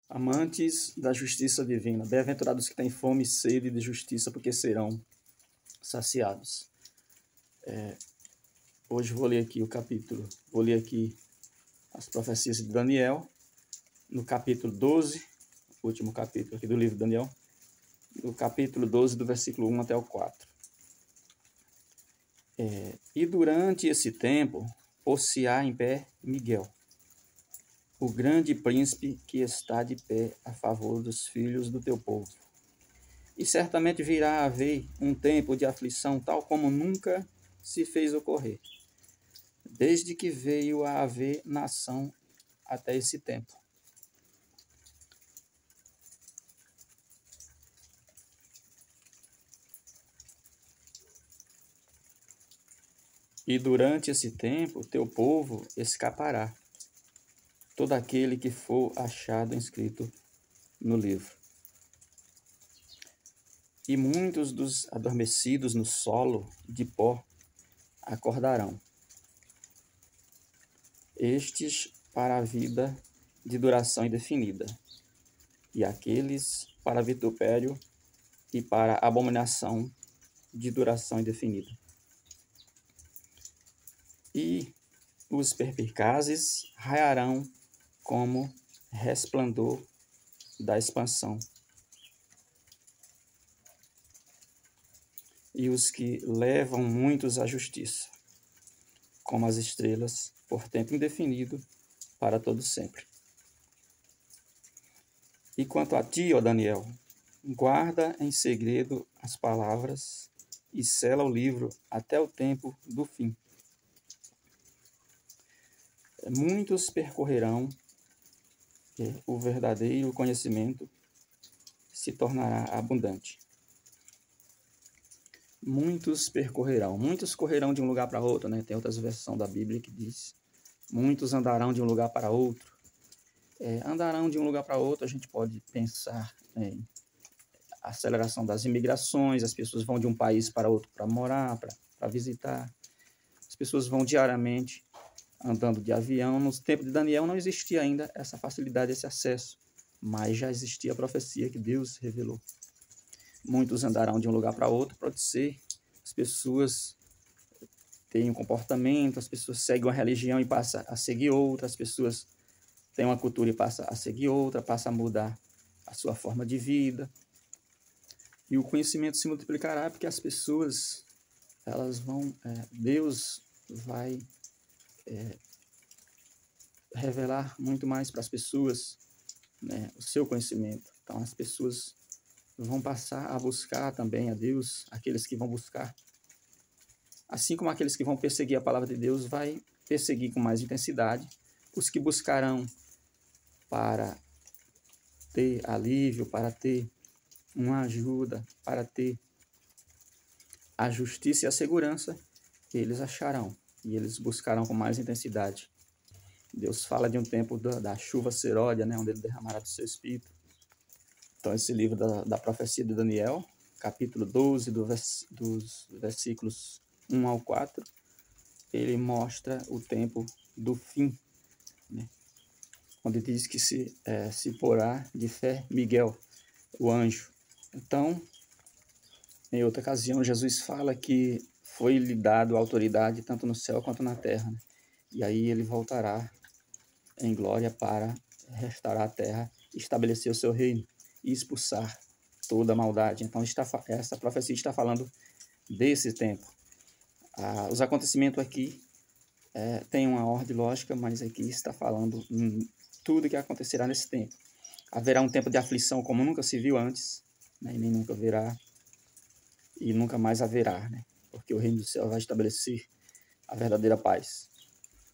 Amantes da justiça divina, bem-aventurados que têm fome e sede de justiça, porque serão saciados. Hoje vou ler aqui as profecias de Daniel, no capítulo 12, último capítulo aqui do livro de Daniel, no capítulo 12, do versículo 1 até o 4. E durante esse tempo, pôr-se-á em pé Miguel, o grande príncipe que está de pé a favor dos filhos do teu povo. E certamente virá a haver um tempo de aflição tal como nunca se fez ocorrer, desde que veio a haver nação até esse tempo. E durante esse tempo teu povo escapará, todo aquele que for achado inscrito no livro. E muitos dos adormecidos no solo de pó acordarão, estes para a vida de duração indefinida, e aqueles para vitupério e para abominação de duração indefinida. E os perspicazes raiarão como resplandor da expansão. E os que levam muitos à justiça, como as estrelas, por tempo indefinido, para todo sempre. E quanto a ti, ó Daniel, guarda em segredo as palavras e sela o livro até o tempo do fim. Muitos percorrerão, e o verdadeiro conhecimento se tornará abundante. Muitos percorrerão, muitos correrão de um lugar para outro, né? Tem outras versões da Bíblia que diz: muitos andarão de um lugar para outro. Andarão de um lugar para outro, a gente pode pensar em aceleração das imigrações, as pessoas vão de um país para outro para morar, para visitar. As pessoas vão diariamente andando de avião. No tempo de Daniel não existia ainda essa facilidade, esse acesso, mas já existia a profecia que Deus revelou. Muitos andarão de um lugar para outro, pode ser. As pessoas têm um comportamento, as pessoas seguem uma religião e passam a seguir outra, as pessoas têm uma cultura e passam a seguir outra, passam a mudar a sua forma de vida. E o conhecimento se multiplicará porque as pessoas, elas vão, Deus vai revelar muito mais para as pessoas, né, o seu conhecimento. Então as pessoas vão passar a buscar também a Deus, aqueles que vão buscar. Assim como aqueles que vão perseguir a palavra de Deus, vai perseguir com mais intensidade. Os que buscarão para ter alívio, para ter uma ajuda, para ter a justiça e a segurança, eles acharão e eles buscarão com mais intensidade. Deus fala de um tempo da chuva seródia, né, onde ele derramará do seu espírito. Então, esse livro da profecia de Daniel, capítulo 12, dos versículos 1 ao 4, ele mostra o tempo do fim, né? Onde diz que se porá de fé Miguel, o anjo. Então, em outra ocasião, Jesus fala que foi-lhe dado autoridade tanto no céu quanto na terra, né? E aí ele voltará em glória para restaurar a terra, estabelecer o seu reino e expulsar toda a maldade. Então, essa profecia está falando desse tempo. Os acontecimentos aqui têm uma ordem lógica, mas aqui está falando em tudo que acontecerá nesse tempo. Haverá um tempo de aflição como nunca se viu antes, né, e nem nunca haverá, e nunca mais haverá, né, porque o reino do céu vai estabelecer a verdadeira paz.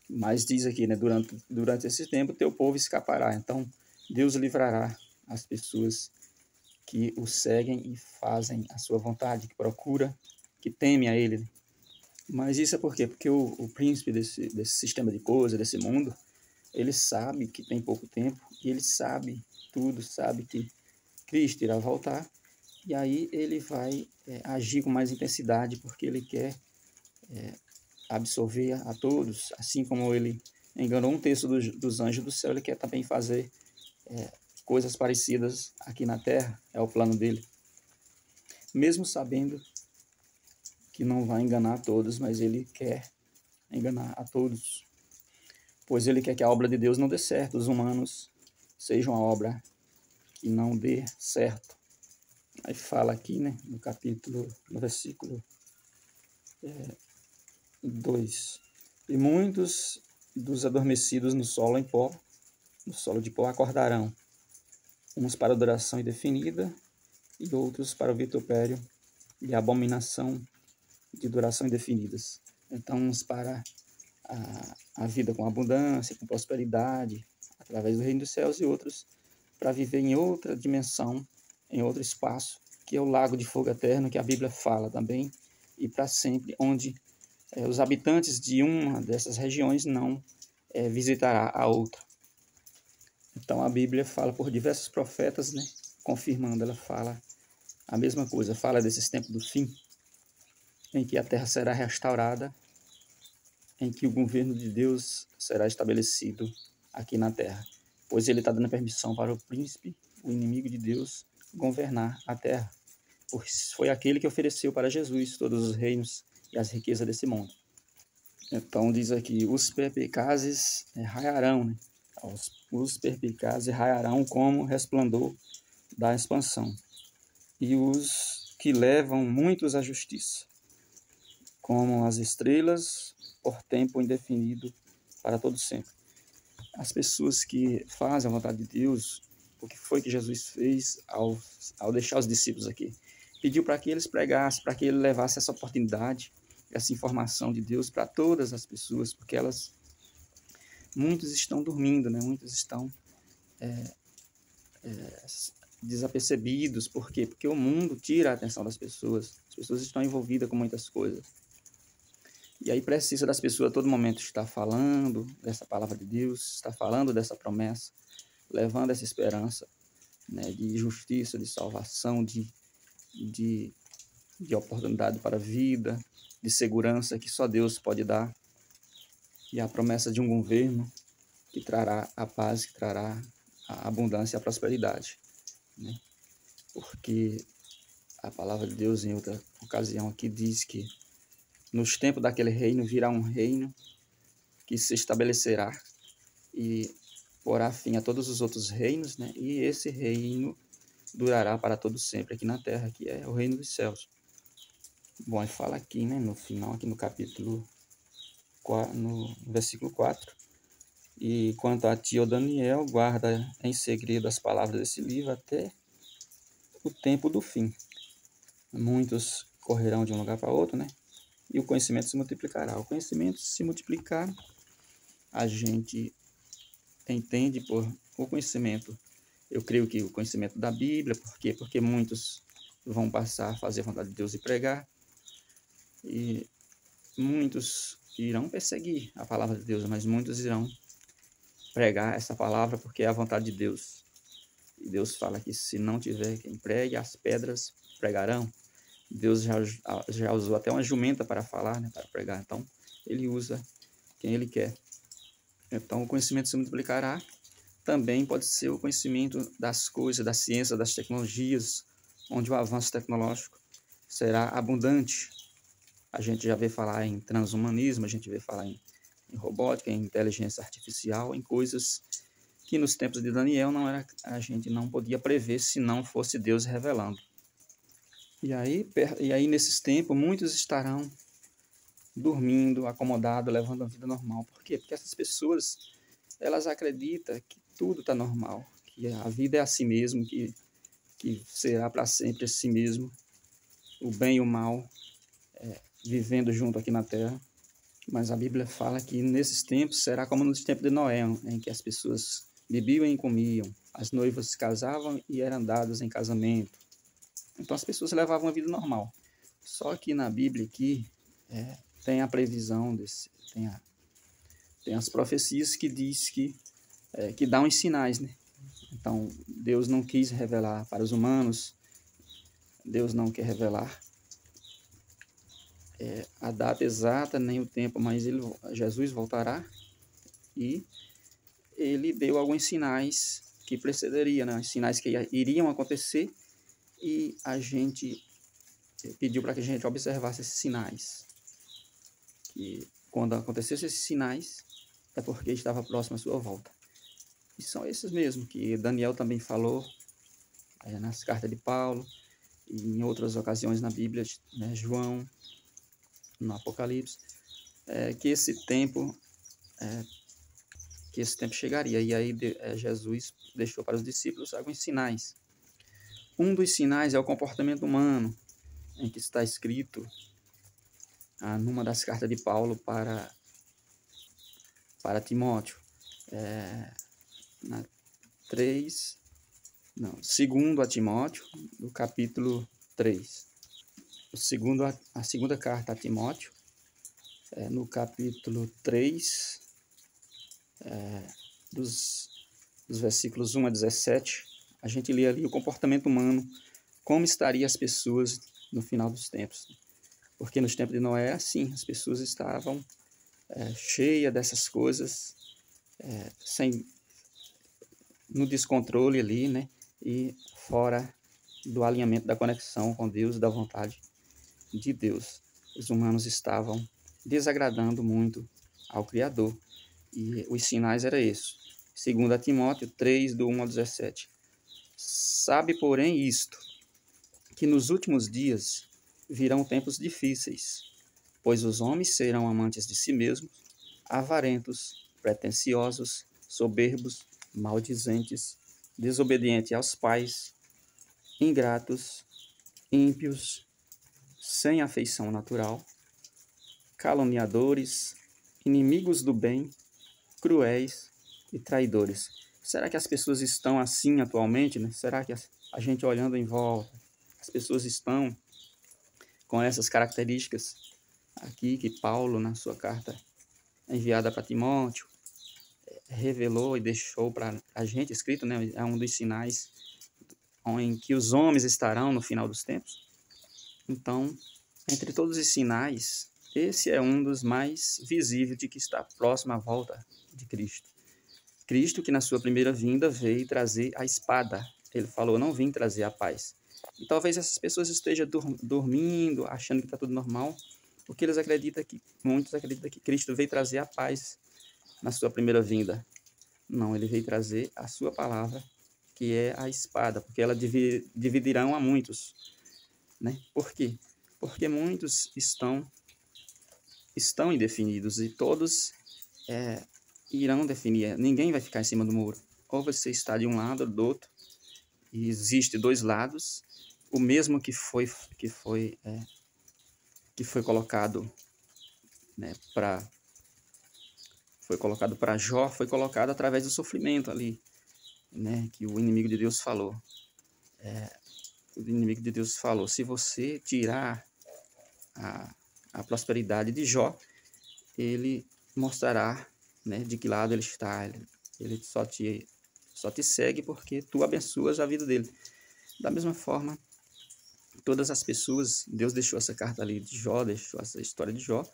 Mas diz aqui, né, durante esse tempo, teu povo escapará. Então, Deus livrará as pessoas que o seguem e fazem a sua vontade, que procura, que temem a ele. Mas isso é por quê? Porque o príncipe desse sistema de coisas, desse mundo, ele sabe que tem pouco tempo, e ele sabe tudo, sabe que Cristo irá voltar, e aí ele vai agir com mais intensidade, porque ele quer absorver a todos, assim como ele enganou um terço dos anjos do céu, ele quer também fazer coisas parecidas aqui na terra, é o plano dele. Mesmo sabendo que não vai enganar a todos, mas ele quer enganar a todos, pois ele quer que a obra de Deus não dê certo, os humanos sejam a obra que não dê certo. Aí fala aqui, né, no versículo 2. E muitos dos adormecidos no solo de pó acordarão, uns para adoração indefinida e outros para o vitupério e a abominação de duração indefinidas. Então, uns para a vida com abundância, com prosperidade, através do reino dos céus, e outros para viver em outra dimensão, em outro espaço, que é o lago de fogo eterno, que a Bíblia fala também, e para sempre, onde os habitantes de uma dessas regiões não visitará a outra. Então a Bíblia fala por diversos profetas, né, confirmando, ela fala a mesma coisa, fala desses tempos do fim, em que a terra será restaurada, em que o governo de Deus será estabelecido aqui na terra, pois ele está dando permissão para o príncipe, o inimigo de Deus, governar a terra, pois foi aquele que ofereceu para Jesus todos os reinos e as riquezas desse mundo. Então diz aqui, os perspicazes raiarão, né? Os perspicazes raiarão como resplandor da expansão, e os que levam muitos à justiça, como as estrelas, por tempo indefinido, para todo sempre. As pessoas que fazem a vontade de Deus, o que foi que Jesus fez ao deixar os discípulos aqui? Pediu para que eles pregassem, para que ele levasse essa oportunidade, essa informação de Deus para todas as pessoas, porque muitos estão dormindo, né? Muitos estão desapercebidos. Por quê? Porque o mundo tira a atenção das pessoas. As pessoas estão envolvidas com muitas coisas. E aí precisa das pessoas a todo momento estar falando dessa palavra de Deus, estar falando dessa promessa, levando essa esperança, né, de justiça, de salvação, de oportunidade para a vida, de segurança que só Deus pode dar. E a promessa de um governo que trará a paz, que trará a abundância e a prosperidade, né? Porque a palavra de Deus, em outra ocasião aqui, diz que nos tempos daquele reino virá um reino que se estabelecerá e porá fim a todos os outros reinos, né? E esse reino durará para todo sempre aqui na terra, que é o reino dos céus. Bom, aí fala aqui, né, no final, aqui no capítulo 4, no versículo 4. E quanto a ti, ó Daniel, guarda em segredo as palavras desse livro até o tempo do fim. Muitos correrão de um lugar para outro, né? E o conhecimento se multiplicará. O conhecimento se multiplicar, a gente entende por o conhecimento. Eu creio que o conhecimento da Bíblia, por quê? Porque muitos vão passar a fazer a vontade de Deus e pregar, e muitos irão perseguir a palavra de Deus, mas muitos irão pregar essa palavra porque é a vontade de Deus. E Deus fala que se não tiver quem pregue, as pedras pregarão. Deus já usou até uma jumenta para falar, né, para pregar. Então, ele usa quem ele quer. Então, o conhecimento se multiplicará. Também pode ser o conhecimento das coisas, da ciência, das tecnologias, onde o avanço tecnológico será abundante. A gente já vê falar em transhumanismo, a gente vê falar em robótica, em inteligência artificial, em coisas que nos tempos de Daniel a gente não podia prever se não fosse Deus revelando. E aí nesses tempos, muitos estarão dormindo, acomodados, levando a vida normal. Por quê? Porque essas pessoas, elas acreditam que tudo está normal, que a vida é assim mesmo, que será para sempre assim mesmo, o bem e o mal, vivendo junto aqui na terra. Mas a Bíblia fala que nesses tempos será como nos tempos de Noé, em que as pessoas bebiam e comiam, as noivas se casavam e eram dadas em casamento. Então as pessoas levavam uma vida normal. Só que na Bíblia aqui tem a previsão, tem as profecias que diz que dão os sinais, né? Então Deus não quis revelar para os humanos, Deus não quer revelar a data exata, nem o tempo, mas Jesus voltará e ele deu alguns sinais que precederia, né? Os sinais que iriam acontecer, e a gente pediu para que a gente observasse esses sinais. E quando acontecessem esses sinais, é porque estava próximo à sua volta. E são esses mesmo que Daniel também falou nas cartas de Paulo e em outras ocasiões na Bíblia, né, João, no Apocalipse, que esse tempo chegaria. E aí Jesus deixou para os discípulos alguns sinais. Um dos sinais é o comportamento humano, em que está escrito numa das cartas de Paulo para Timóteo, na 3, não, 2 a Timóteo, no capítulo 3. A segunda carta a Timóteo, no capítulo 3, dos versículos 1 a 17, a gente lê ali o comportamento humano, como estariam as pessoas no final dos tempos. Porque nos tempos de Noé, assim, as pessoas estavam cheias dessas coisas, no descontrole ali, né? E fora do alinhamento da conexão com Deus, da vontade de Deus. Os humanos estavam desagradando muito ao Criador. E os sinais eram esses. 2 Timóteo 3, do 1 ao 17. Sabe, porém, isto, que nos últimos dias virão tempos difíceis, pois os homens serão amantes de si mesmos, avarentos, pretensiosos, soberbos, maldizentes, desobedientes aos pais, ingratos, ímpios, sem afeição natural, caluniadores, inimigos do bem, cruéis e traidores. Será que as pessoas estão assim atualmente, né? Será que a gente olhando em volta, as pessoas estão com essas características aqui que Paulo, na sua carta enviada para Timóteo, revelou e deixou para a gente escrito, né? É um dos sinais em que os homens estarão no final dos tempos. Então, entre todos os sinais, esse é um dos mais visíveis de que está próximo à volta de Cristo. Cristo, que na sua primeira vinda veio trazer a espada. Ele falou, não vim trazer a paz. E talvez essas pessoas estejam dormindo, achando que está tudo normal, porque muitos acreditam que Cristo veio trazer a paz na sua primeira vinda. Não, ele veio trazer a sua palavra, que é a espada, porque ela dividirão a muitos. Né? Por quê? Porque muitos estão indefinidos e todos irão definir. Ninguém vai ficar em cima do muro. Ou você está de um lado ou do outro. E existe dois lados. O mesmo que foi colocado, né, para Jó, foi colocado através do sofrimento ali, né, que o inimigo de Deus falou. O inimigo de Deus falou, se você tirar a prosperidade de Jó, ele mostrará, né, de que lado ele está. Ele só te segue porque tu abençoas a vida dele. Da mesma forma, todas as pessoas, Deus deixou essa carta ali de Jó, deixou essa história de Jó,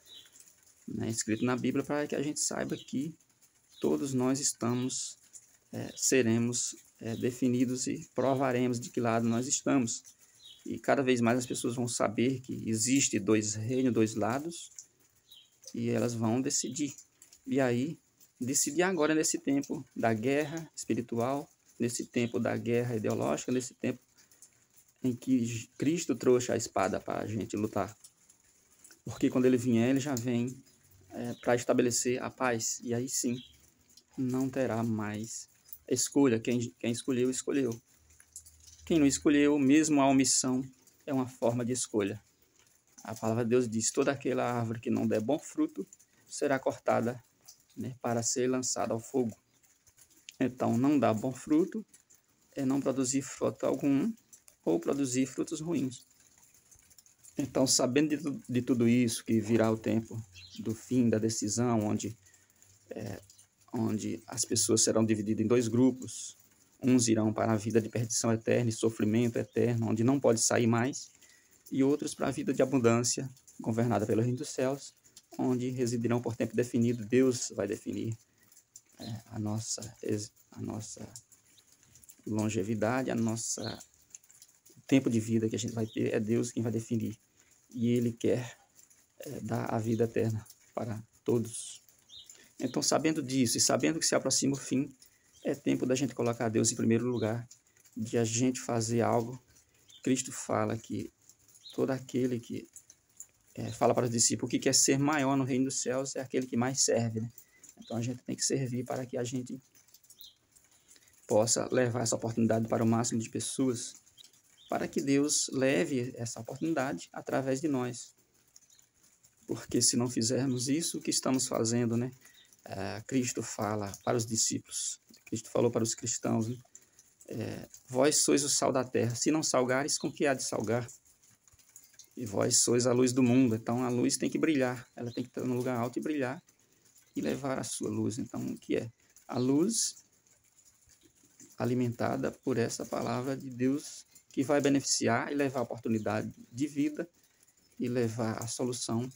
né, escrito na Bíblia, para que a gente saiba que todos nós seremos definidos e provaremos de que lado nós estamos. E cada vez mais as pessoas vão saber que existe dois reinos, dois lados, e elas vão decidir. E aí, decidir agora nesse tempo da guerra espiritual, nesse tempo da guerra ideológica, nesse tempo em que Cristo trouxe a espada para a gente lutar. Porque quando ele vier, ele já vem para estabelecer a paz. E aí sim, não terá mais escolha. Quem escolheu, escolheu. Quem não escolheu, mesmo a omissão, é uma forma de escolha. A palavra de Deus diz, toda aquela árvore que não der bom fruto, será cortada, né, para ser lançada ao fogo. Então, não dar bom fruto é não produzir fruto algum ou produzir frutos ruins. Então, sabendo de tudo isso, que virá o tempo do fim da decisão, onde as pessoas serão divididas em dois grupos, uns irão para a vida de perdição eterna e sofrimento eterno, onde não pode sair mais, e outros para a vida de abundância, governada pelo reino dos céus, onde residirão por tempo definido. Deus vai definir a nossa longevidade, o tempo de vida que a gente vai ter, é Deus quem vai definir. E Ele quer dar a vida eterna para todos. Então, sabendo disso e sabendo que se aproxima o fim, é tempo da gente colocar Deus em primeiro lugar, de a gente fazer algo. Cristo fala que todo aquele que fala para os discípulos, o que quer ser maior no reino dos céus é aquele que mais serve, né? Então a gente tem que servir para que a gente possa levar essa oportunidade para o máximo de pessoas, para que Deus leve essa oportunidade através de nós. Porque se não fizermos isso, o que estamos fazendo, né? Cristo fala para os discípulos, Cristo falou para os cristãos, né? Vós sois o sal da terra, se não salgares, com que há de salgar? E vós sois a luz do mundo, então a luz tem que brilhar, ela tem que estar no lugar alto e brilhar e levar a sua luz. Então, o que é? A luz alimentada por essa palavra de Deus que vai beneficiar e levar a oportunidade de vida e levar a solução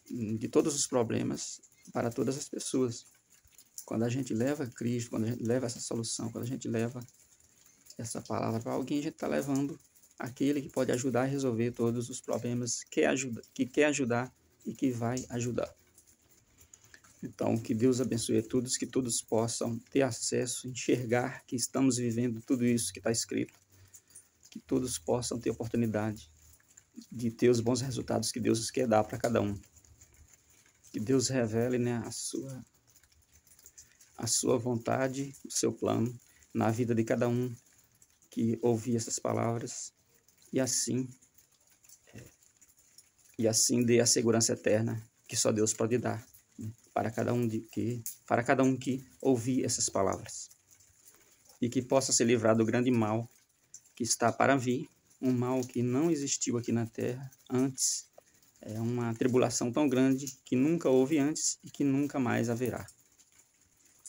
de todos os problemas para todas as pessoas. Quando a gente leva Cristo, quando a gente leva essa solução, quando a gente leva essa palavra para alguém, a gente está levando aquele que pode ajudar a resolver todos os problemas, que quer ajudar e que vai ajudar. Então, que Deus abençoe a todos, que todos possam ter acesso, enxergar que estamos vivendo tudo isso que está escrito, que todos possam ter oportunidade de ter os bons resultados que Deus quer dar para cada um. Que Deus revele, né, a sua vontade, o seu plano na vida de cada um que ouvir essas palavras e assim dê a segurança eterna que só Deus pode dar, né, para cada um que ouvir essas palavras, e que possa se livrar do grande mal que está para vir, um mal que não existiu aqui na terra antes, uma tribulação tão grande que nunca houve antes e que nunca mais haverá,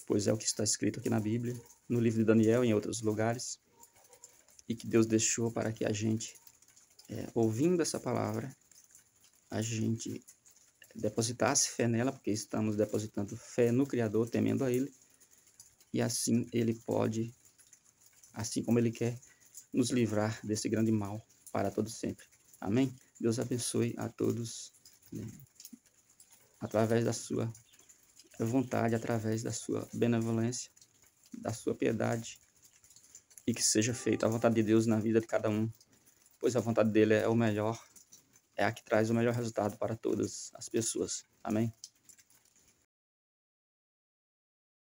pois é o que está escrito aqui na Bíblia, no livro de Daniel e em outros lugares, e que Deus deixou para que a gente, ouvindo essa palavra, a gente depositasse fé nela, porque estamos depositando fé no Criador, temendo a Ele, e assim Ele pode, assim como Ele quer, nos livrar desse grande mal para todo sempre. Amém? Deus abençoe a todos, né, através da sua vontade, através da sua benevolência, da sua piedade, e que seja feita a vontade de Deus na vida de cada um, pois a vontade dele é o melhor, é a que traz o melhor resultado para todas as pessoas. Amém?